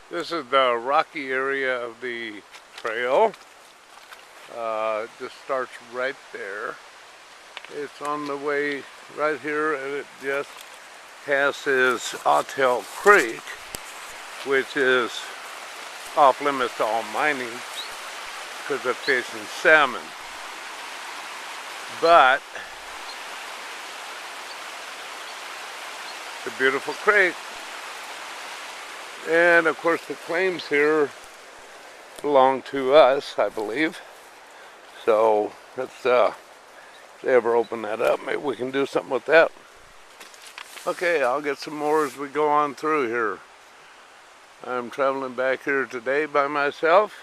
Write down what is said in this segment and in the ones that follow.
This is the rocky area of the trail. It just starts right there. It's on the way right here, and it just passes Ottell Creek, which is off limits to all mining because of fish and salmon. But it's a beautiful creek. And of course the claims here belong to us, I believe. So let's if they ever open that up, maybe we can do something with that. Okay, I'll get some more as we go on through here. I'm traveling back here today by myself.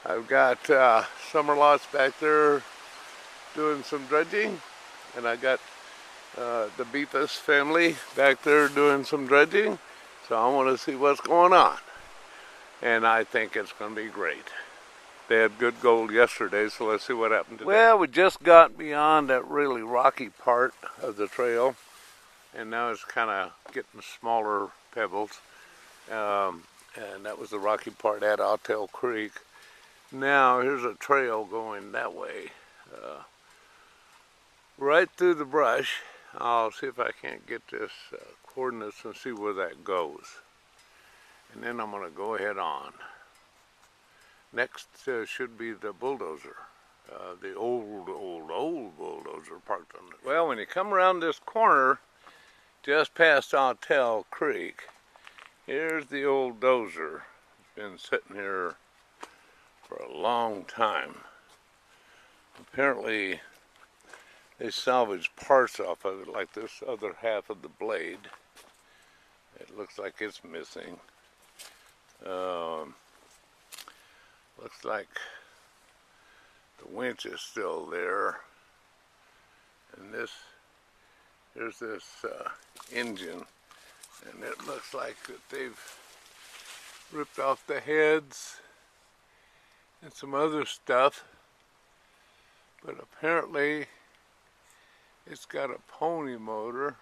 I've got Summer Lots back there doing some dredging, and I got the Beefus family back there doing some dredging. So I want to see what's going on, and I think it's going to be great. They had good gold yesterday, so let's see what happened today. Well, we just got beyond that really rocky part of the trail, and now it's kind of getting smaller pebbles, and that was the rocky part at Ottell Creek. Now here's a trail going that way, right through the brush. I'll see if I can't get this coordinates and see where that goes. And then I'm going to go ahead on. Next should be the bulldozer. The old bulldozer parked on it. Well, when you come around this corner, just past Ottell Creek, here's the old dozer. It's been sitting here for a long time. Apparently, they salvaged parts off of it, like this other half of the blade. It looks like it's missing. Looks like the winch is still there. And here's this engine. And it looks like that they've ripped off the heads and some other stuff. But apparently, it's got a pony motor.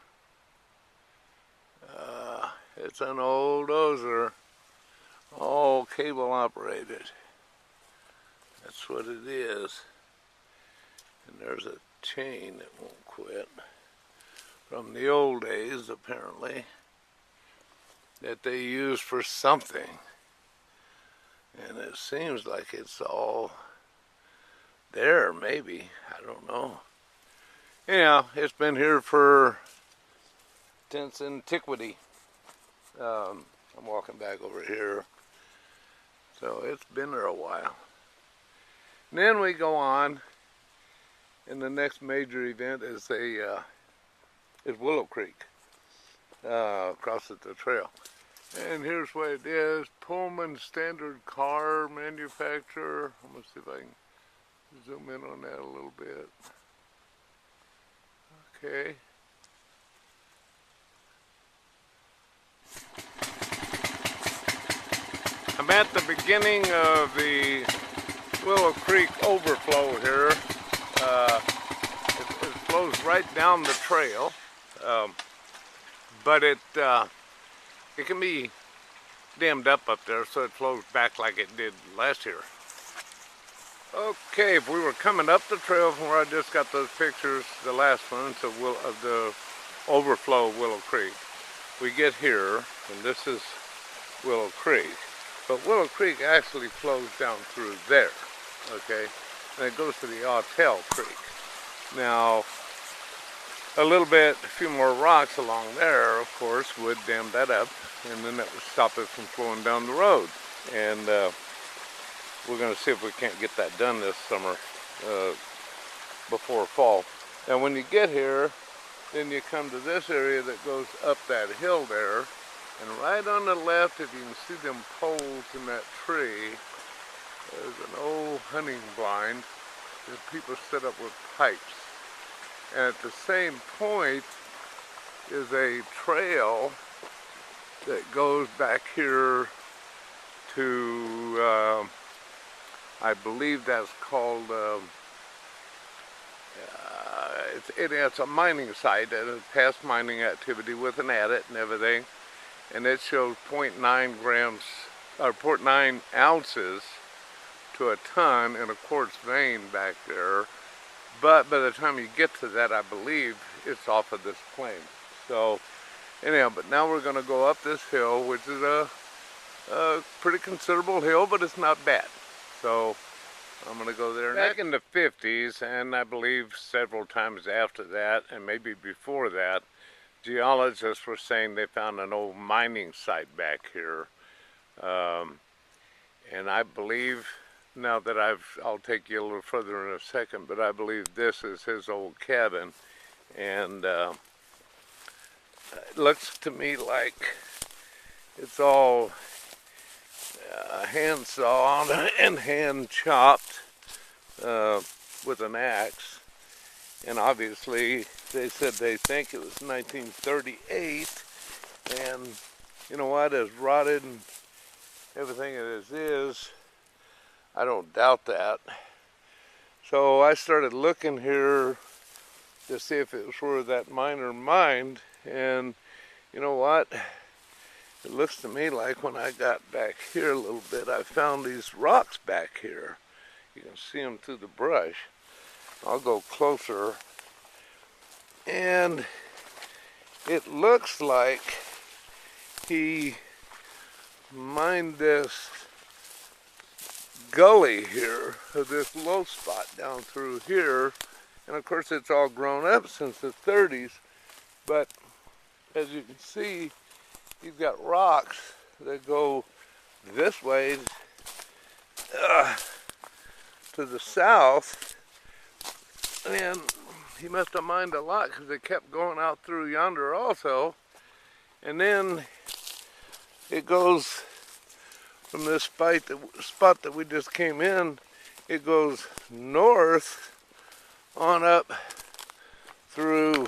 It's an old dozer, all cable operated. That's what it is. And there's a chain that won't quit. From the old days, apparently, that they used for something. And it seems like it's all there, maybe. I don't know. Anyhow, it's been here since antiquity. I'm walking back over here. So it's been there a while. And then we go on, and the next major event is Willow Creek, across at the trail. And here's what it is: Pullman Standard Car Manufacturer. I'm going to see if I can zoom in on that a little bit. Okay. I'm at the beginning of the Willow Creek overflow here. It flows right down the trail, but it can be dammed up there, so it flows back like it did last year. Okay, if we were coming up the trail from where I just got those pictures, the last ones of the overflow of Willow Creek, we get here, and this is Willow Creek. But Willow Creek actually flows down through there, okay? And it goes to the Ottell Creek. Now, a few more rocks along there, of course, would dam that up, and then that would stop it from flowing down the road. And we're going to see if we can't get that done this summer before fall. Now, when you get here, then you come to this area that goes up that hill there. And right on the left, if you can see them poles in that tree, there's an old hunting blind that people set up with pipes. And at the same point is a trail that goes back here to, I believe that's called, it's a mining site, and it's past mining activity with an adit and everything. and it shows 0.9 grams or 0.9 ounces to a ton in a quartz vein back there. But by the time you get to that, I believe it's off of this claim. So anyhow, but now we're going to go up this hill, which is a pretty considerable hill, but it's not bad. So I'm going to go there back in the 50s, and I believe several times after that, and maybe before that, geologists were saying they found an old mining site back here. And I believe, now that I'll take you a little further in a second, but I believe this is his old cabin. And it looks to me like it's all hand sawed and hand chopped with an axe. And obviously they said they think it was 1938, and you know what, as rotted and everything as is, I don't doubt that. So I started looking here to see if it was where that miner mined, and you know what? It looks to me like when I got back here a little bit, I found these rocks back here. You can see them through the brush. I'll go closer, and it looks like he mined this gully here, this low spot down through here, and of course it's all grown up since the 30s, but as you can see, you've got rocks that go this way to the south, and he must have mined a lot because it kept going out through yonder also. And then it goes from this spot that we just came in, it goes north on up through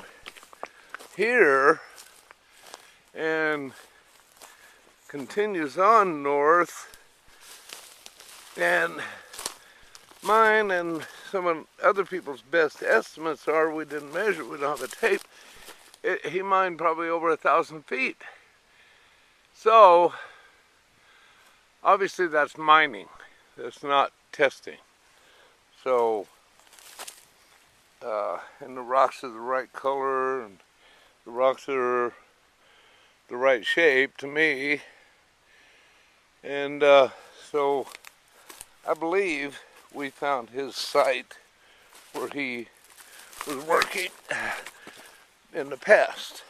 here and continues on north, and mine and some of other people's best estimates are, we didn't measure, we don't have a tape, he mined probably over 1,000 feet. So obviously that's mining, that's not testing. So and the rocks are the right color, and the rocks are the right shape to me, and so I believe we found his site where he was working in the past.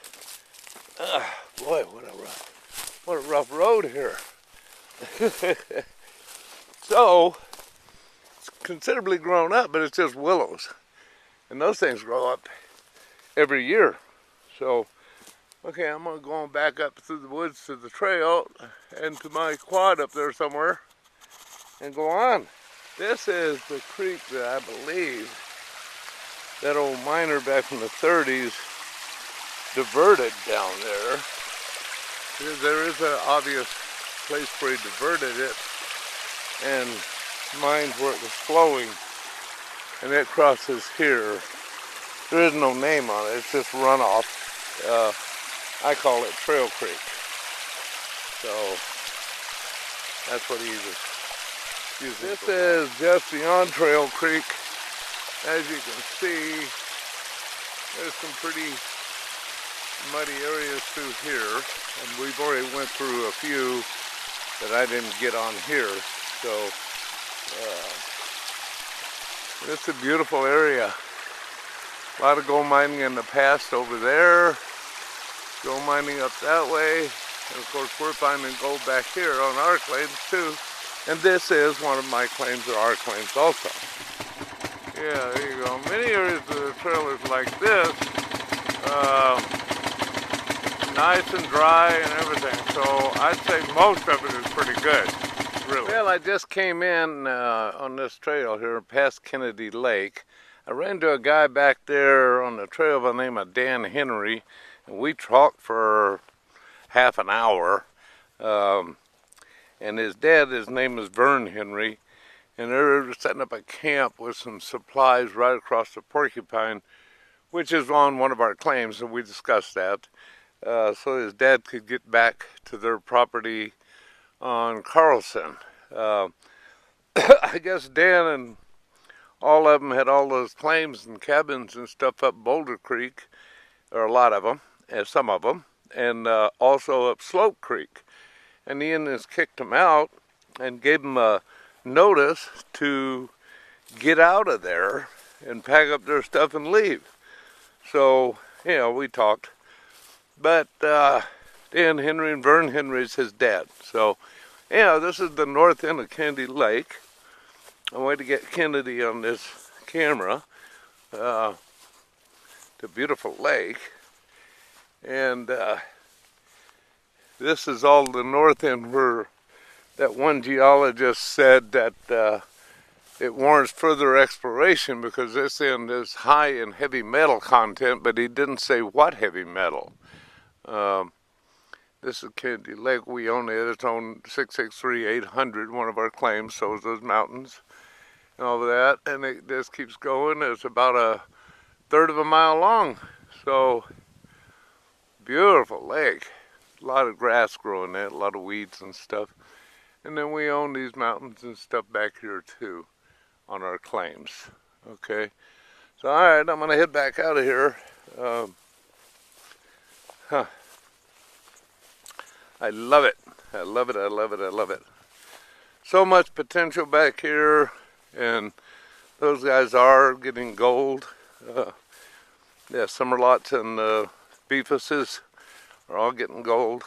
Boy, what a rough road here. So it's considerably grown up, but it's just willows, and those things grow up every year. So okay, I'm gonna go on back up through the woods to the trail and to my quad up there somewhere and go on. This is the creek that I believe that old miner back from the 30s diverted down there. There is an obvious place where he diverted it and mined where it was flowing, and it crosses here. There is no name on it, it's just runoff. I call it Trail Creek. So that's what he was using. This is just beyond Trail Creek. As you can see, there's some pretty muddy areas through here, and we've already went through a few that I didn't get on here. So it's a beautiful area. A lot of gold mining in the past over there. Gold mining up that way, and of course we're finding gold back here on our claims too, and this is one of my claims, or our claims also. Yeah, there you go. Many areas of the trail is like this, nice and dry and everything, so I'd say most of it is pretty good, really. Well, I just came in on this trail here past Kennedy Lake. I ran into a guy back there on the trail by the name of Dan Henry, and we talked for half an hour, and his dad, his name is Vern Henry, and they're setting up a camp with some supplies right across the Porcupine, which is on one of our claims, and we discussed that. so his dad could get back to their property on Carlson. I guess Dan and all of them had all those claims and cabins and stuff up Boulder Creek, or a lot of them, and some of them, and also up Slope Creek. And the Indians kicked them out and gave them a notice to get out of there and pack up their stuff and leave. So, you know, we talked. But Dan Henry and Vern Henry's his dad. So, you know, this is the north end of Kennedy Lake. I'm waiting to get Kennedy on this camera. It's a beautiful lake. And this is all the north end where that one geologist said that it warrants further exploration because this end is high in heavy metal content, but he didn't say what heavy metal. This is Kennedy Lake. We own it. It's on 663-800, one of our claims, so is those mountains and all of that. And it just keeps going. It's about a third of a mile long. So, beautiful lake. A lot of grass growing there, a lot of weeds and stuff. And then we own these mountains and stuff back here too on our claims. Okay. So, all right, I'm going to head back out of here. I love it. I love it. I love it. I love it. So much potential back here, and those guys are getting gold. Yeah, Summerlots and Beefuses are all getting gold.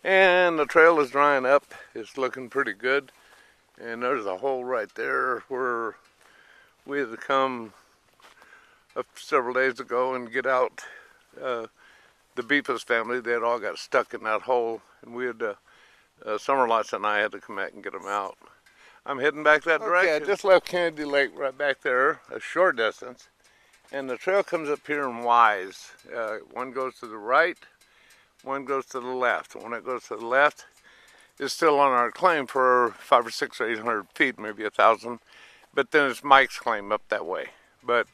And the trail is drying up. It's looking pretty good. And there's a hole right there where we had to come up several days ago and get out the Beefus family. They had all got stuck in that hole, and we had Summerlots and I had to come back and get them out. I'm heading back that direction. Okay, I just left Kennedy Lake right back there, a short distance, and the trail comes up here in Y's. One goes to the right, one goes to the left. When it goes to the left, it's still on our claim for 500 or 600 or 800 feet, maybe 1,000, but then it's Mike's claim up that way. But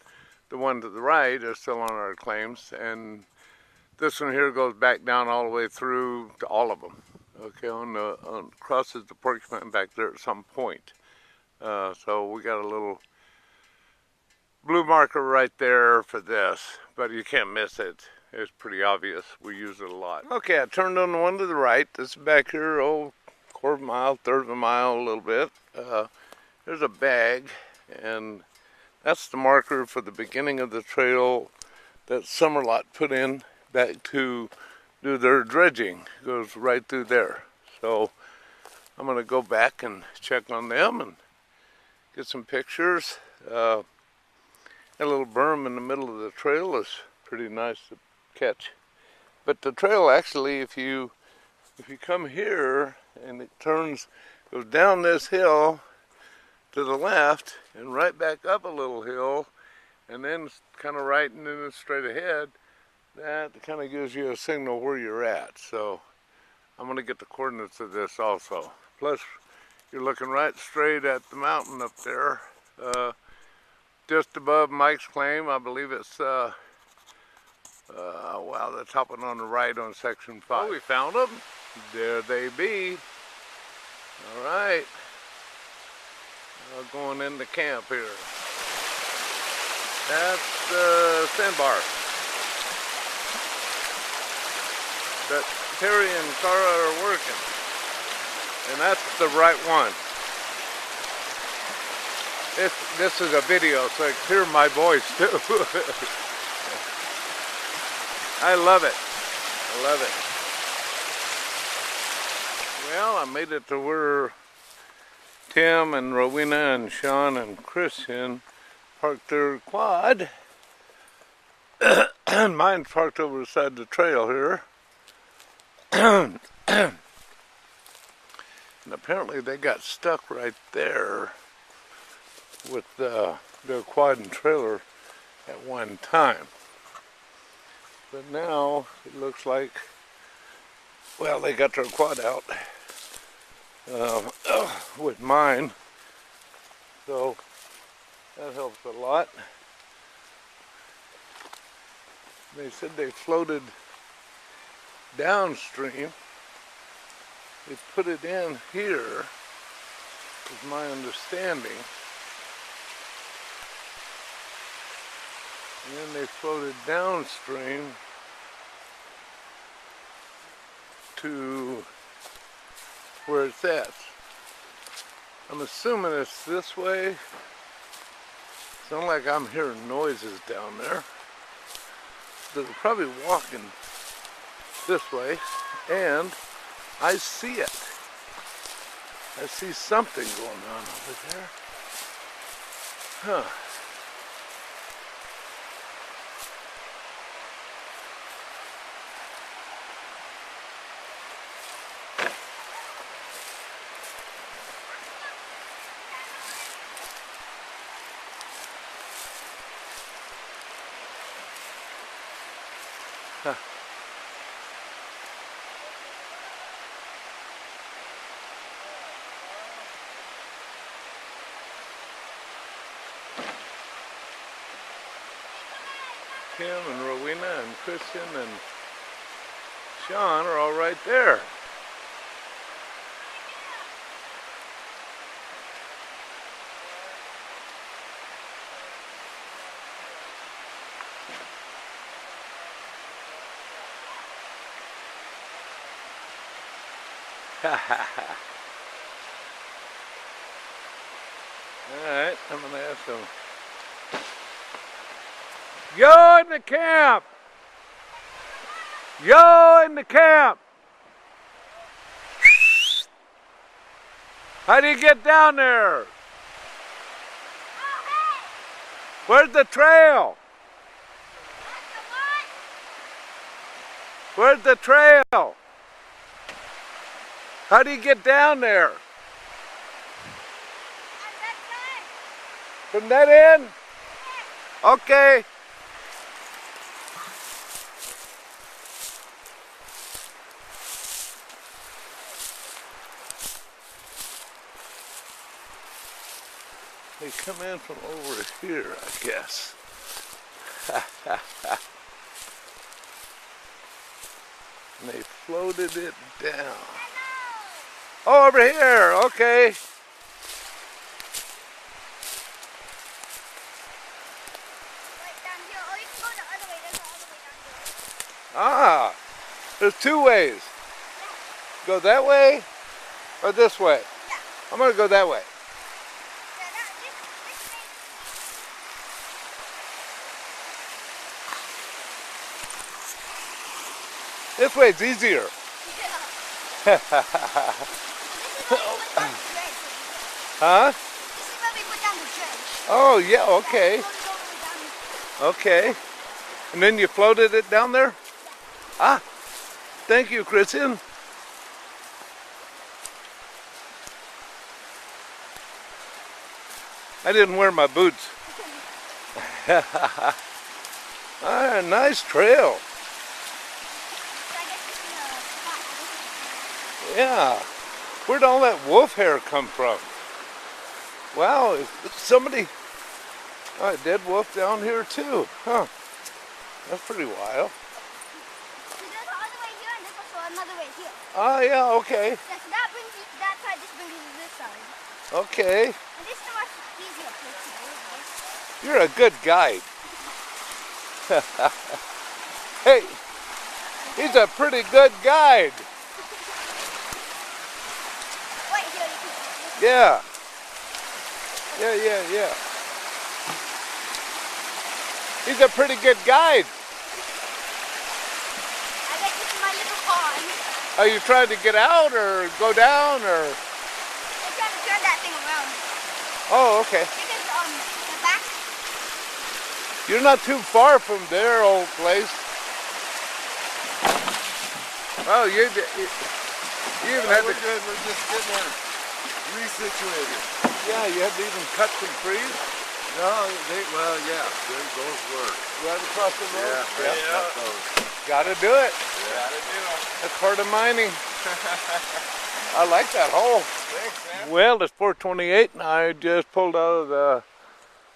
the one to the right is still on our claims, and this one here goes back down all the way through to all of them. Okay, crosses the Porcupine back there at some point. So we got a little blue marker right there for this, but you can't miss it. It's pretty obvious. We use it a lot. Okay, I turned on the one to the right. This is back here, quarter of a mile, third of a mile, a little bit. There's a bag, and that's the marker for the beginning of the trail that Summerlot put in back to do their dredging. It goes right through there. So I'm going to go back and check on them and get some pictures. That little berm in the middle of the trail is pretty nice to catch. But the trail actually, if you come here and it goes down this hill to the left and right back up a little hill and then kind of right and then straight ahead, that kind of gives you a signal where you're at. So I'm going to get the coordinates of this also. Plus, you're looking right straight at the mountain up there, just above Mike's claim. I believe it's, wow, the top one on the right on section 5. Oh, we found them. There they be. All right. Going into camp here. That's the sandbar that Terry and Cara are working. And that's the right one. This is a video, so I hear my voice too. I love it. I love it. Well, I made it to where Tim and Rowena and Sean and Christian parked their quad. And mine's parked over the side of the trail here. And apparently they got stuck right there with their quad and trailer at one time. But now it looks like, well, they got their quad out with mine, so that helps a lot. They said they floated downstream. They put it in here, is my understanding. And then they floated downstream to where it's at. I'm assuming it's this way. Sounds like I'm hearing noises down there. They're probably walking this way, and I see it. I see something going on over there. Huh. Huh. Kim and Rowena and Christian and Sean are all right there. Alright, I'm gonna ask them. Yo in the camp! Yo in the camp! How do you get down there? Where's the trail? Where's the trail? How do you get down there? From that end? Okay. They come in from over here, I guess. And they floated it down. Oh, over here, okay. Ah, there's two ways. Go that way or this way? Yeah. I'm going to go that way. This way it's easier. Yeah. Huh? This is where we put down the dredge. Oh, yeah, okay. Okay. And then you floated it down there? Yeah. Ah, thank you, Christian. I didn't wear my boots. Ah, nice trail. Yeah. Where'd all that wolf hair come from? Wow, somebody... Oh, a dead wolf down here too. Huh. That's pretty wild. So there's all the way here and there's also another way here. Oh, yeah, okay. Yeah, so that brings you to that side, this brings you to this side. Okay. And this is a much easier place to go. You're a good guide. Hey, he's a pretty good guide. Yeah. Yeah. He's a pretty good guide. I think this is my little pond. Are you trying to get out or go down or? I'm trying to turn that thing around. Oh, okay. Because the back. You're not too far from their old place. Oh, you even had to. We're good. We're just getting there. Resituated. Yeah, you had to even cut some trees? No, well, yeah, those were. Right across the road? Yeah. Gotta do it. Gotta do it. That's part of mining. I like that hole. Thanks, man. Well, it's 4:28 and I just pulled out of the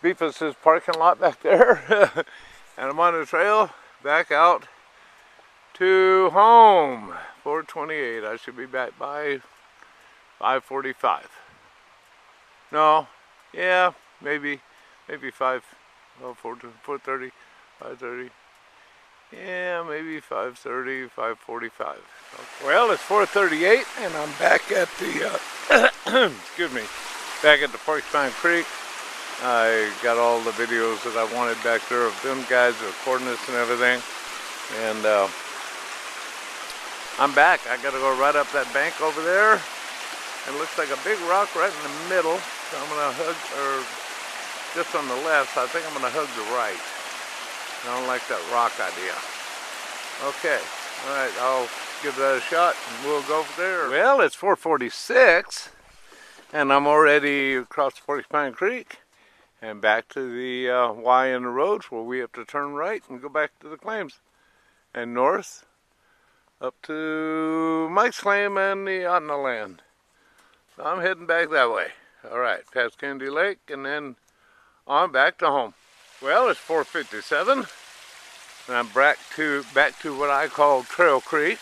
Beefus' parking lot back there. And I'm on the trail back out to home. 4:28. I should be back by 5:45. No, yeah, maybe 5. Oh, 4:30, 5:30. Yeah, maybe 5:30, 5:45. Well, it's 4:38, and I'm back at the excuse me, back at the Porcupine Creek. I got all the videos that I wanted back there of them guys recording this and everything, and I'm back. I got to go right up that bank over there. It looks like a big rock right in the middle. So I'm gonna hug, or just on the left. So I think I'm gonna hug the right. I don't like that rock idea. Okay, all right. I'll give that a shot, and we'll go over there. Well, it's 4:46, and I'm already across the Porcupine Creek and back to the Y in the roads where we have to turn right and go back to the claims and north up to Mike's claim and the Otna land. So I'm heading back that way. All right, past Kennedy Lake and then on back to home. Well, it's 4:57, and I'm back to what I call Trail Creek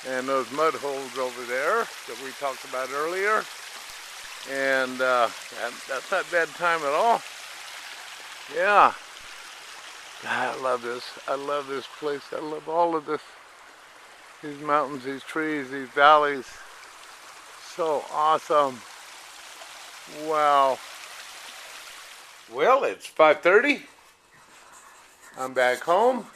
and those mud holes over there that we talked about earlier. And that's not bad time at all. Yeah, I love this. I love this place. I love all of this. These mountains, these trees, these valleys. So awesome. Wow. Well, it's 5:30. I'm back home.